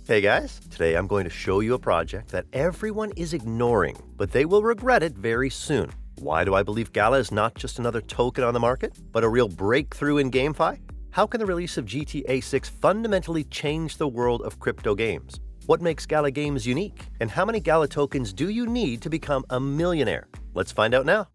Hey guys, today I'm going to show you a project that everyone is ignoring, but they will regret it very soon. Why do I believe GALA is not just another token on the market, but a real breakthrough in GameFi? How can the release of GTA 6 fundamentally change the world of crypto games? What makes GALA Games unique? And how many GALA tokens do you need to become a millionaire? Let's find out now.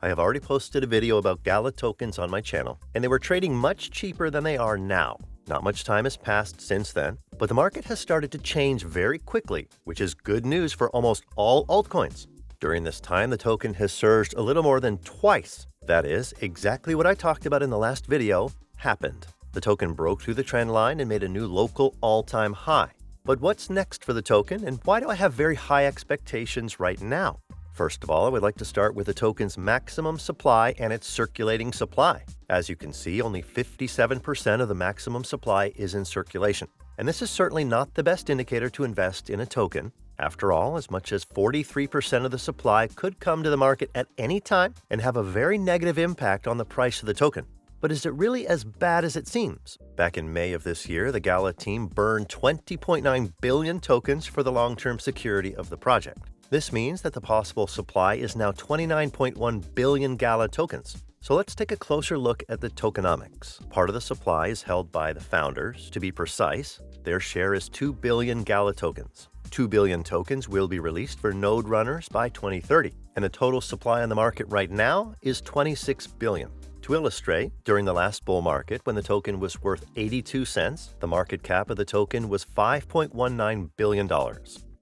I have already posted a video about GALA tokens on my channel, and they were trading much cheaper than they are now. Not much time has passed since then, but the market has started to change very quickly, which is good news for almost all altcoins. During this time, the token has surged a little more than twice. That is, exactly what I talked about in the last video happened. The token broke through the trend line and made a new local all-time high. But what's next for the token, and why do I have very high expectations right now? First of all, I would like to start with the token's maximum supply and its circulating supply. As you can see, only 57% of the maximum supply is in circulation. And this is certainly not the best indicator to invest in a token. After all, as much as 43% of the supply could come to the market at any time and have a very negative impact on the price of the token. But is it really as bad as it seems? Back in May of this year, the GALA team burned 20.9 billion tokens for the long-term security of the project. This means that the possible supply is now 29.1 billion GALA tokens. So let's take a closer look at the tokenomics. Part of the supply is held by the founders. To be precise, their share is 2 billion GALA tokens. 2 billion tokens will be released for node runners by 2030, and the total supply on the market right now is 26 billion. To illustrate, during the last bull market, when the token was worth 82 cents, the market cap of the token was $5.19 billion.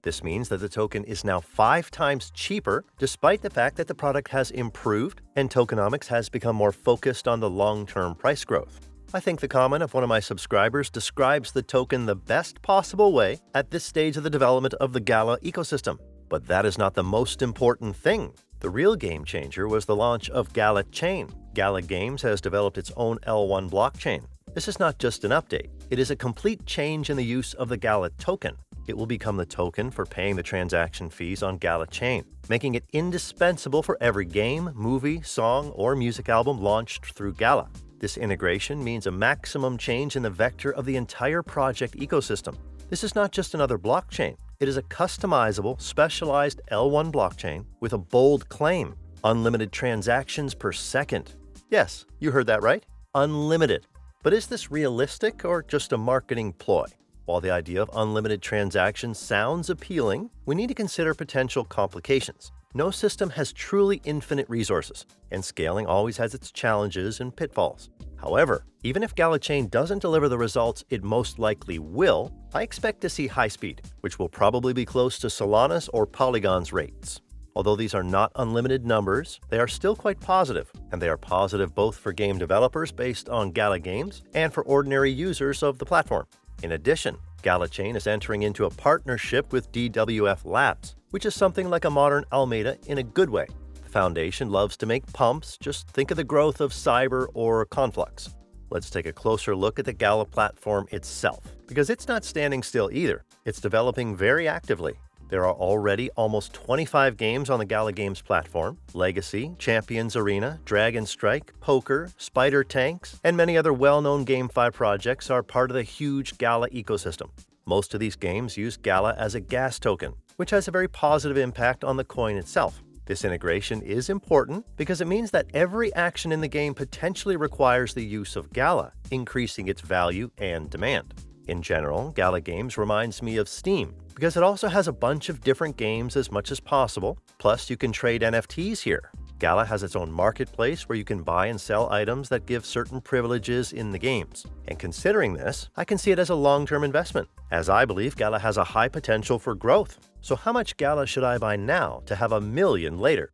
This means that the token is now 5 times cheaper, despite the fact that the product has improved and tokenomics has become more focused on the long-term price growth. I think the comment of one of my subscribers describes the token the best possible way at this stage of the development of the GALA ecosystem. But that is not the most important thing. The real game changer was the launch of GALA Chain. GALA Games has developed its own L1 blockchain. This is not just an update. It is a complete change in the use of the GALA token. It will become the token for paying the transaction fees on GALA Chain, making it indispensable for every game, movie, song, or music album launched through GALA. This integration means a maximum change in the vector of the entire project ecosystem. This is not just another blockchain. It is a customizable, specialized L1 blockchain with a bold claim: unlimited transactions per second. Yes, you heard that right. Unlimited. But is this realistic or just a marketing ploy? While the idea of unlimited transactions sounds appealing, we need to consider potential complications. No system has truly infinite resources, and scaling always has its challenges and pitfalls. However, even if GALA Chain doesn't deliver the results it most likely will, I expect to see high speed, which will probably be close to Solana's or Polygon's rates. Although these are not unlimited numbers, they are still quite positive, and they are positive both for game developers based on GALA Games and for ordinary users of the platform. In addition, GALA Chain is entering into a partnership with DWF Labs, which is something like a modern Alameda in a good way. The foundation loves to make pumps. Just think of the growth of Cyber or Conflux. Let's take a closer look at the GALA platform itself, because it's not standing still either. It's developing very actively. There are already almost 25 games on the GALA Games platform. Legacy, Champions Arena, Dragon Strike, Poker, Spider Tanks, and many other well-known GameFi projects are part of the huge GALA ecosystem. Most of these games use GALA as a gas token, which has a very positive impact on the coin itself. This integration is important because it means that every action in the game potentially requires the use of GALA, increasing its value and demand. In general, GALA Games reminds me of Steam, because it also has a bunch of different games as much as possible, plus you can trade NFTs here. GALA has its own marketplace where you can buy and sell items that give certain privileges in the games. And considering this, I can see it as a long-term investment, as I believe GALA has a high potential for growth. So how much GALA should I buy now to have 1 million later?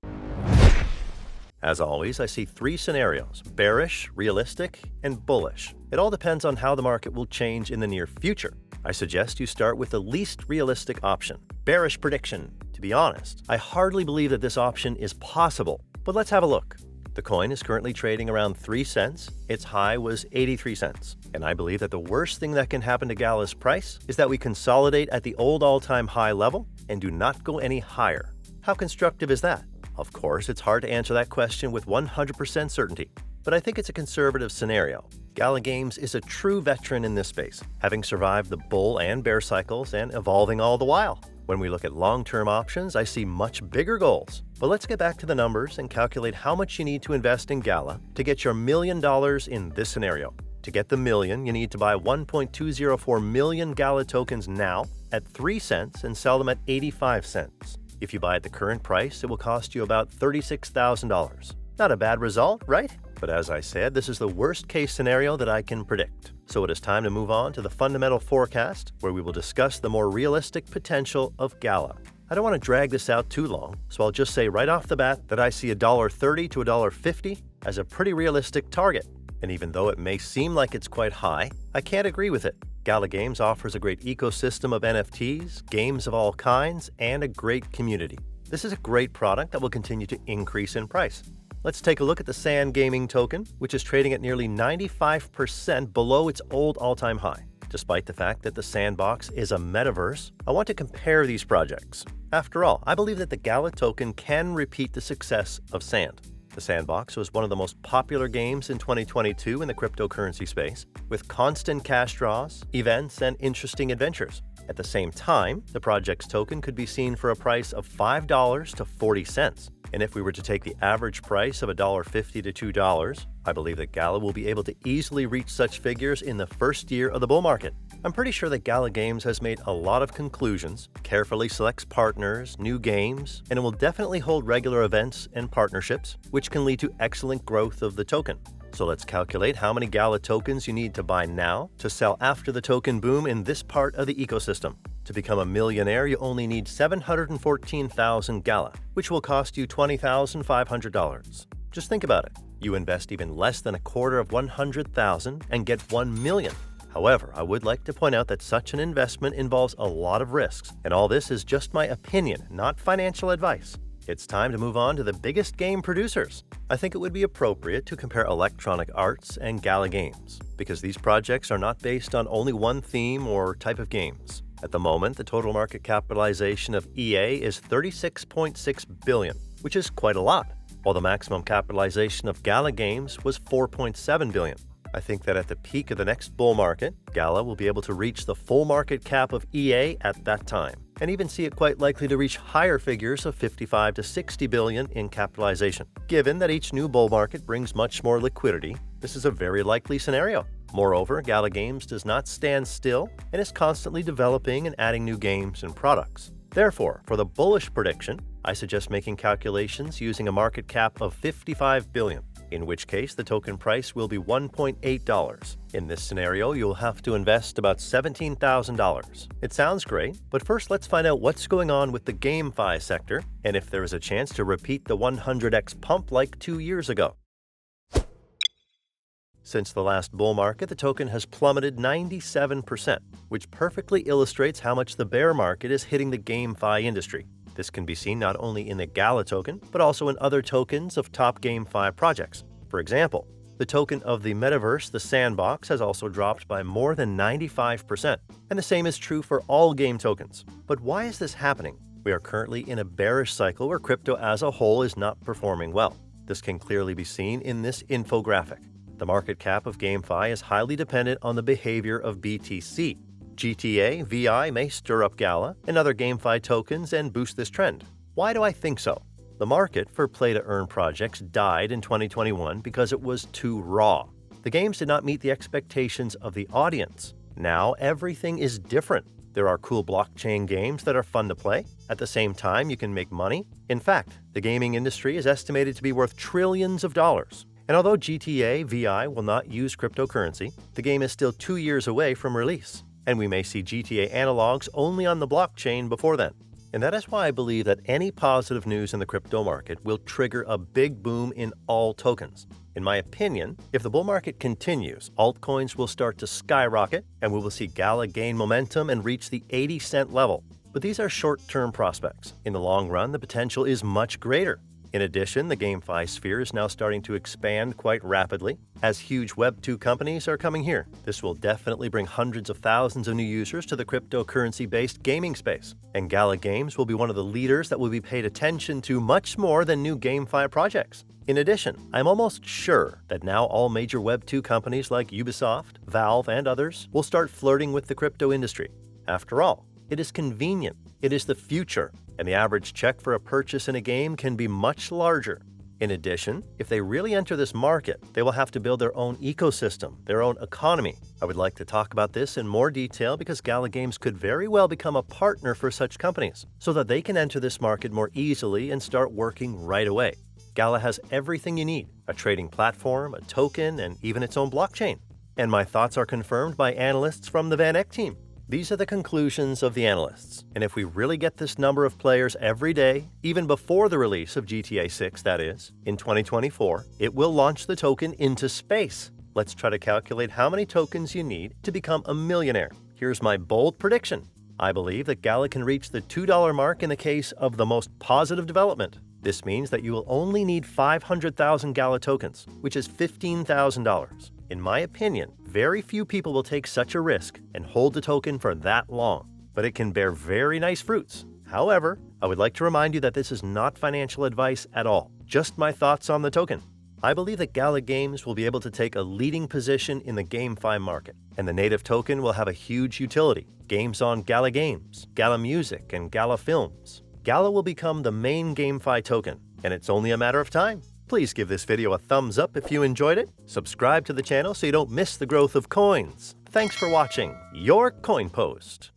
As always, I see 3 scenarios: bearish, realistic, and bullish. It all depends on how the market will change in the near future. I suggest you start with the least realistic option, bearish prediction. To be honest, I hardly believe that this option is possible, but let's have a look. The coin is currently trading around 3 cents. Its high was 83 cents. And I believe that the worst thing that can happen to GALA's price is that we consolidate at the old all-time high level and do not go any higher. How constructive is that? Of course, it's hard to answer that question with 100% certainty. but I think it's a conservative scenario. GALA Games is a true veteran in this space, having survived the bull and bear cycles and evolving all the while. When we look at long-term options, I see much bigger goals. But let's get back to the numbers and calculate how much you need to invest in GALA to get your $1 million in this scenario. To get the million, you need to buy 1.204 million GALA tokens now at 3 cents and sell them at 85 cents. If you buy at the current price, it will cost you about $36,000. Not a bad result, right? But as I said, this is the worst case scenario that I can predict. So it is time to move on to the fundamental forecast, where we will discuss the more realistic potential of GALA. I don't want to drag this out too long, so I'll just say right off the bat that I see $1.30 to $1.50 as a pretty realistic target. And even though it may seem like it's quite high, I can't agree with it. GALA Games offers a great ecosystem of NFTs, games of all kinds, and a great community. This is a great product that will continue to increase in price. Let's take a look at the Sand Gaming token, which is trading at nearly 95% below its old all-time high. Despite the fact that the Sandbox is a metaverse, I want to compare these projects. After all, I believe that the GALA token can repeat the success of Sand. The Sandbox was one of the most popular games in 2022 in the cryptocurrency space, with constant cash draws, events, and interesting adventures. At the same time, the project's token could be seen for a price of $5 to 40 cents. And if we were to take the average price of $1.50 to $2, I believe that GALA will be able to easily reach such figures in the first year of the bull market. I'm pretty sure that GALA Games has made a lot of conclusions, carefully selects partners, new games, and it will definitely hold regular events and partnerships, which can lead to excellent growth of the token. So let's calculate how many GALA tokens you need to buy now to sell after the token boom in this part of the ecosystem. To become a millionaire, you only need 714,000 GALA, which will cost you $20,500. Just think about it. You invest even less than a quarter of 100,000 and get 1 million. However, I would like to point out that such an investment involves a lot of risks, and all this is just my opinion, not financial advice. It's time to move on to the biggest game producers. I think it would be appropriate to compare Electronic Arts and GALA Games, because these projects are not based on only one theme or type of games. At the moment, the total market capitalization of EA is $36.6 billion, which is quite a lot, while the maximum capitalization of GALA Games was $4.7 billion. I think that at the peak of the next bull market, GALA will be able to reach the full market cap of EA at that time, and even see it quite likely to reach higher figures of $55 to $60 billion in capitalization. Given that each new bull market brings much more liquidity, this is a very likely scenario. Moreover, GALA Games does not stand still and is constantly developing and adding new games and products. Therefore, for the bullish prediction, I suggest making calculations using a market cap of $55 billion, in which case the token price will be $1.8. In this scenario, you'll have to invest about $17,000. It sounds great, but first let's find out what's going on with the GameFi sector and if there is a chance to repeat the 100x pump like 2 years ago. Since the last bull market, the token has plummeted 97%, which perfectly illustrates how much the bear market is hitting the GameFi industry. This can be seen not only in the GALA token, but also in other tokens of top GameFi projects. For example, the token of the metaverse, the Sandbox, has also dropped by more than 95%, and the same is true for all game tokens. But why is this happening? We are currently in a bearish cycle where crypto as a whole is not performing well. This can clearly be seen in this infographic. The market cap of GameFi is highly dependent on the behavior of BTC. GTA, VI may stir up GALA and other GameFi tokens and boost this trend. Why do I think so? The market for play-to-earn projects died in 2021 because it was too raw. The games did not meet the expectations of the audience. Now everything is different. There are cool blockchain games that are fun to play. At the same time, you can make money. In fact, the gaming industry is estimated to be worth trillions of dollars. And although GTA VI will not use cryptocurrency, the game is still 2 years away from release, and we may see GTA analogs only on the blockchain before then. And that is why I believe that any positive news in the crypto market will trigger a big boom in all tokens. In my opinion, if the bull market continues, altcoins will start to skyrocket, and we will see GALA gain momentum and reach the 80-cent level. But these are short-term prospects. In the long run, the potential is much greater. In addition, the GameFi sphere is now starting to expand quite rapidly, as huge Web2 companies are coming here. This will definitely bring hundreds of thousands of new users to the cryptocurrency-based gaming space, and GALA Games will be one of the leaders that will be paid attention to much more than new GameFi projects. In addition, I'm almost sure that now all major Web2 companies like Ubisoft, Valve, and others will start flirting with the crypto industry. After all, it is convenient, it is the future, and the average check for a purchase in a game can be much larger. In addition, if they really enter this market, they will have to build their own ecosystem, their own economy. I would like to talk about this in more detail because GALA Games could very well become a partner for such companies, so that they can enter this market more easily and start working right away. GALA has everything you need: a trading platform, a token, and even its own blockchain. And my thoughts are confirmed by analysts from the Van Eck team. These are the conclusions of the analysts, and if we really get this number of players every day, even before the release of GTA 6 that is, in 2024, it will launch the token into space. Let's try to calculate how many tokens you need to become a millionaire. Here's my bold prediction. I believe that GALA can reach the $2 mark in the case of the most positive development. This means that you will only need 500,000 GALA tokens, which is $15,000. In my opinion, very few people will take such a risk and hold the token for that long, but it can bear very nice fruits. However, I would like to remind you that this is not financial advice at all, just my thoughts on the token. I believe that GALA Games will be able to take a leading position in the GameFi market, and the native token will have a huge utility. Games on GALA Games, GALA Music, and GALA Films. GALA will become the main GameFi token, and it's only a matter of time. Please give this video a thumbs up if you enjoyed it. Subscribe to the channel so you don't miss the growth of coins. Thanks for watching your Coin Post.